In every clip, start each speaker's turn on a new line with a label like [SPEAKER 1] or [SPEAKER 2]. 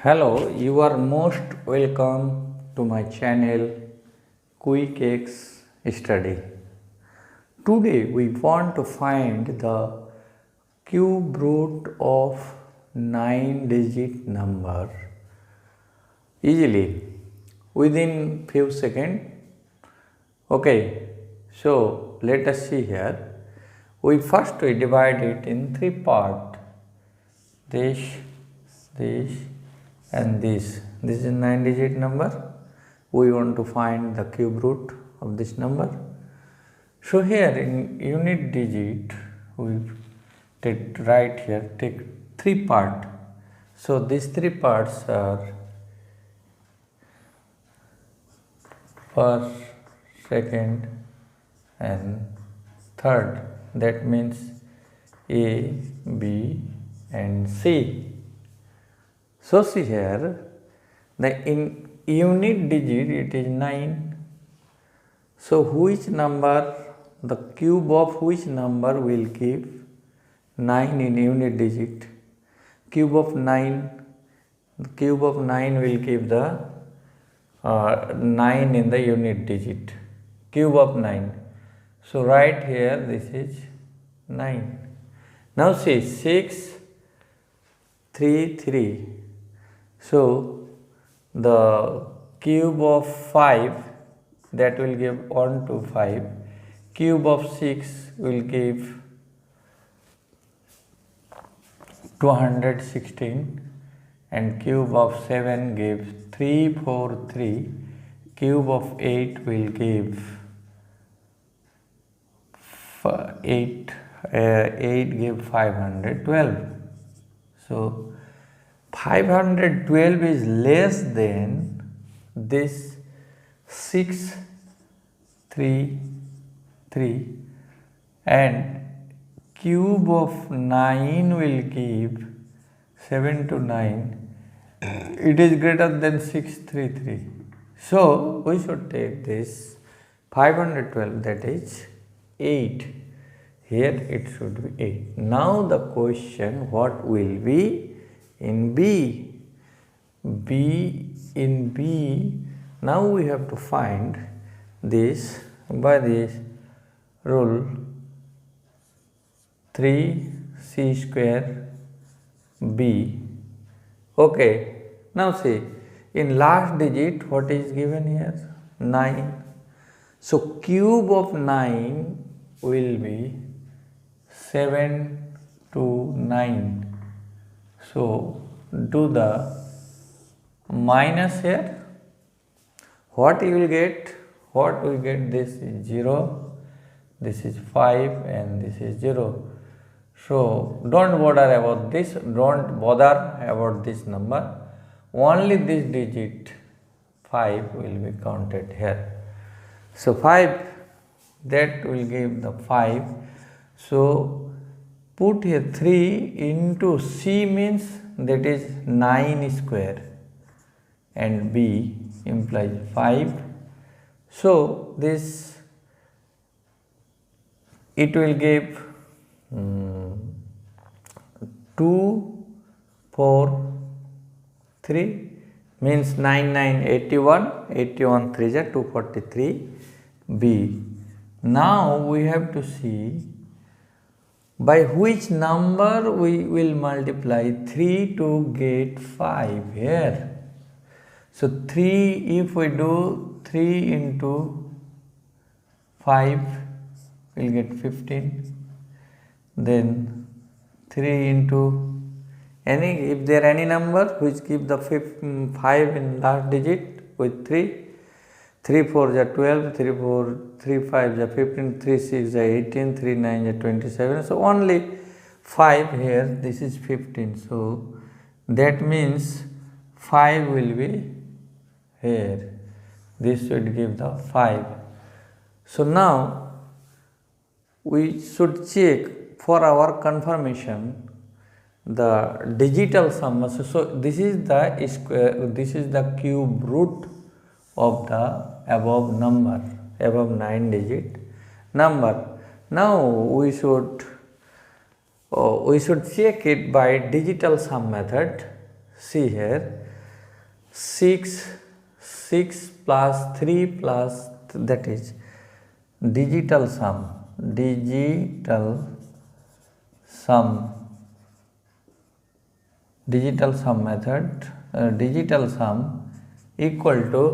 [SPEAKER 1] Hello, you are most welcome to my channel Quick X Study. Today we want to find the cube root of 9-digit number easily within few seconds. Okay, so let us see here. We divide it in three parts. This and this. This is 9-digit number. We want to find the cube root of this number. So here in unit digit, we take three parts. So these three parts are first, second and third. That means A, B and C. So see here, in unit digit it is 9. So which number, the cube of which number will give 9 in unit digit? Cube of 9, the cube of 9 will give the 9 in the unit digit, cube of 9. So right here this is 9. Now see 6, 3, 3. So the cube of 5, that will give 1 to 5. Cube of 6 will give 216 and cube of 7 gives 343. Cube of 8 will give 8 give 512. So 512 is less than this 6, 3, 3 and cube of 9 will give 7 to 9. It is greater than 6, 3, 3. So we should take this 512, that is 8. Here it should be 8. Now the question, what will be in B? In B, now we have to find this by this rule 3C square B. Okay, now see, in last digit what is given here? 9. So cube of 9 will be 7 to 9. So do the minus here. What you will get? What we get? This is 0, this is 5 and this is 0. So don't bother about this, number. Only this digit 5 will be counted here. So 5, that will give the 5. So put here 3 into C means that is 9 square and B implies 5. So this it will give 2, 4, 3 means 9, 9, 81, 81 3 is 243 B. Now we have to see by which number we will multiply 3 to get 5 here. So 3, if we do 3 into 5, we will get 15. Then 3 into if there any number which give the 5 in last digit with 3. 3 4 is 12, 3 4, 3 5 is 15, 3 6 is 18, 3 9 is 27. So only 5 here, this is 15. So that means 5 will be here. This should give the 5. So now we should check for our confirmation the digital sum. So this is the square, this is the cube root of the above number, above 9-digit number. Now we should check it by digital sum method. See here, 6 plus 3 plus that is digital sum method, digital sum equal to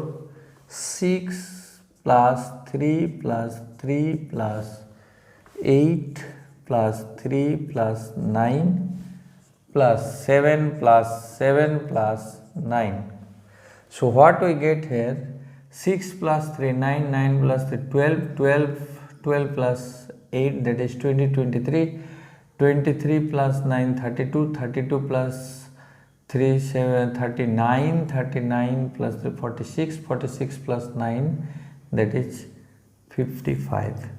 [SPEAKER 1] 6 plus 3 plus 3 plus 8 plus 3 plus 9 plus 7 plus 7 plus 9. So what we get here, 6 plus 3, 9, 9 plus 3, 12 plus 8, that is 20, 23, 23 plus 9, 32, 32 plus 3, 7, 39, 39 plus 3, 46, 46 plus 9, that is 55.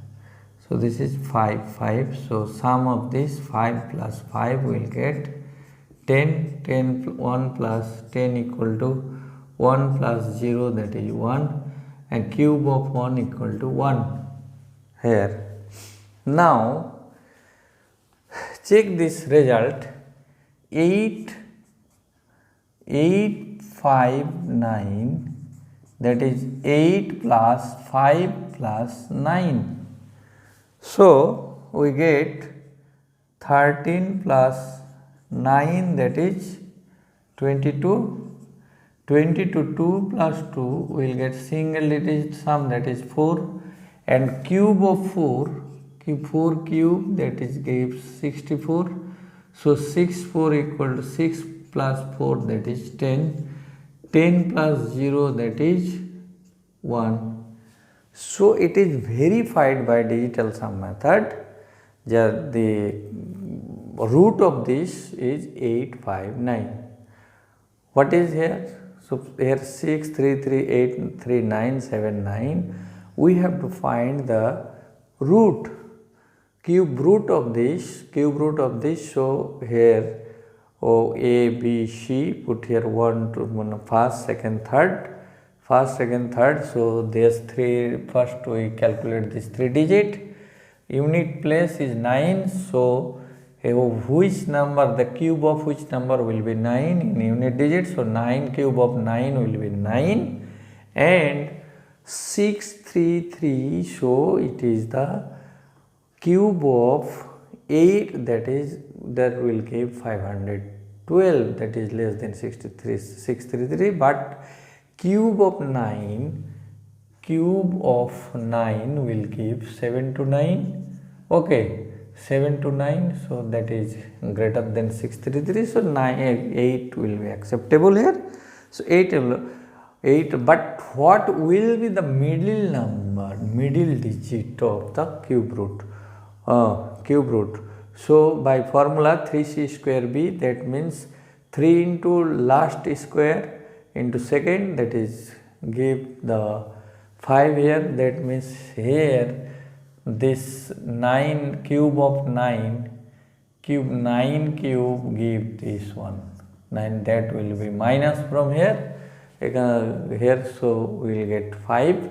[SPEAKER 1] So this is 5, 5. So sum of this 5 plus 5 will get 10, 10, 1 plus 10 equal to 1 plus 0, that is 1, and cube of 1 equal to 1 here. Now check this result, 8, 5, 9, that is 8 plus 5 plus 9. So we get 13 plus 9, that is 22. 22, 2 plus 2 will get single digit sum, that is 4, and cube of 4 cube, that is gives 64. So 6 4 equal to 6 plus 4, that is 10, 10 plus 0, that is 1. So it is verified by digital sum method. The root of this is 8, 5, 9. What is here? So here 6, 3, 3, 8, 3, 9, 7, 9. We have to find the root, cube root of this. So here A, B, C, put here 1, 2, first, second, third. So there's 3, first we calculate this 3 digit. Unit place is 9. So which number, the cube of which number will be 9 in unit digit. So 9 cube of 9 will be 9, and 633, so it is the cube of 8, that will give 512, that is less than 633, but cube of 9 will give 7 to 9. Okay, 7 to 9, so that is greater than 633. So 8 will be acceptable here. So 8, but what will be the middle number, middle digit of the cube root? So by formula 3c square b, that means 3 into last square into second, that is give the 5 here. That means here this 9 cube of 9 cube give this one 9, that will be minus from here, so we will get 5,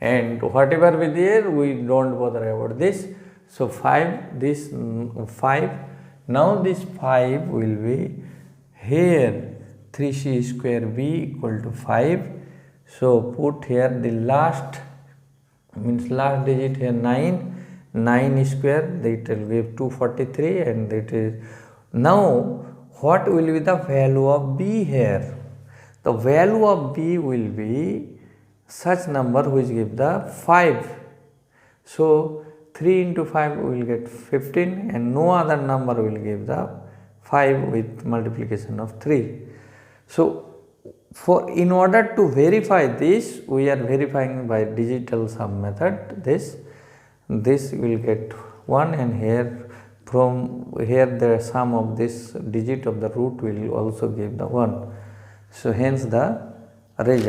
[SPEAKER 1] and whatever with here we don't bother about this. So 5, this 5, now this 5 will be here 3c square b equal to 5. So put here the last digit here 9 square, that will give 243, and that is. Now what will be the value of b here? The value of b will be such number which give the 5. So 3 into 5 will get 15, and no other number will give the 5 with multiplication of 3. So in order to verify this, we are verifying by digital sum method. This will get 1, and here from here the sum of this digit of the root will also give the 1. So hence the result.